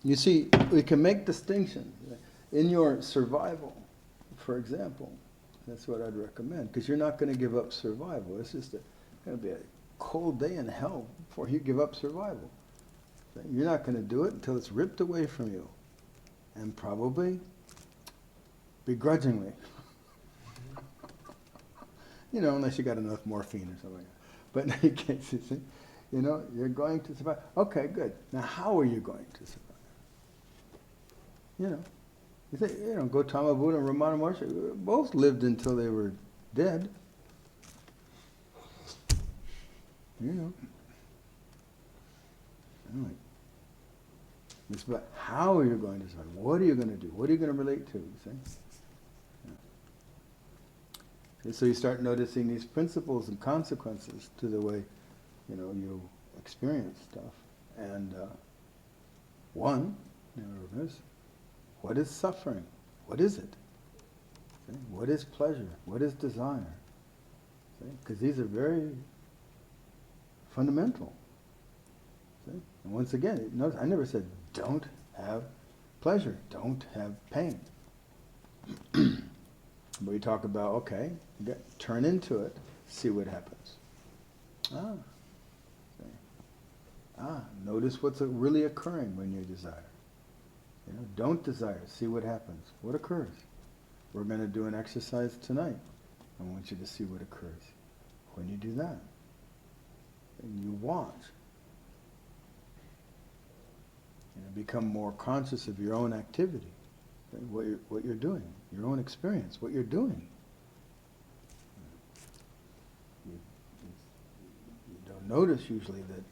You see, we can make distinctions. In your survival, for example, that's what I'd recommend, because you're not going to give up survival. It's just going to be a cold day in hell before you give up survival. You're not going to do it until it's ripped away from you, and probably begrudgingly. You know, unless you got enough morphine or something. But in any case, you see, you know, you're going to survive. Okay, good. Now, how are you going to survive? You know, you say, you know, Gautama Buddha and Ramana Maharshi both lived until they were dead. You know. Anyway. It's about how are you going to survive? What are you going to do? What are you going to relate to? You see? Yeah. So you start noticing these principles and consequences to the way, you know, you experience stuff. And one, what is suffering? What is it? See? What is pleasure? What is desire? Because these are very fundamental. See? And once again, notice I never said don't have pleasure, don't have pain. But we talk about, okay, turn into it, see what happens. Notice what's really occurring when you desire. You know, don't desire, see what happens. What occurs? We're going to do an exercise tonight. I want you to see what occurs. When you do that, and you watch, you know, become more conscious of your own activity, what you're doing, your own experience, what you're doing. You don't notice usually that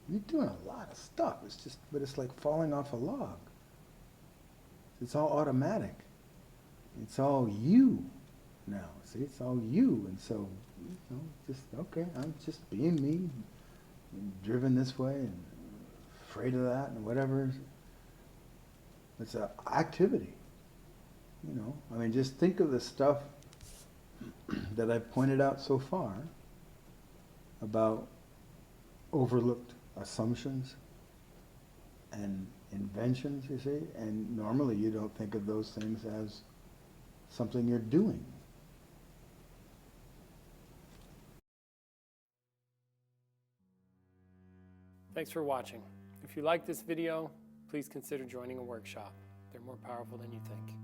you're doing a lot of stuff. But it's like falling off a log. It's all automatic. It's all you now. See, it's all you, and so, you know, just okay. I'm just being me, driven this way, and afraid of that, and whatever. It's an activity. You know, I mean, just think of the stuff that I've pointed out so far about overlooked assumptions and inventions, you see, and normally you don't think of those things as something you're doing. Thanks for watching. If you like this video, please consider joining a workshop. They're more powerful than you think.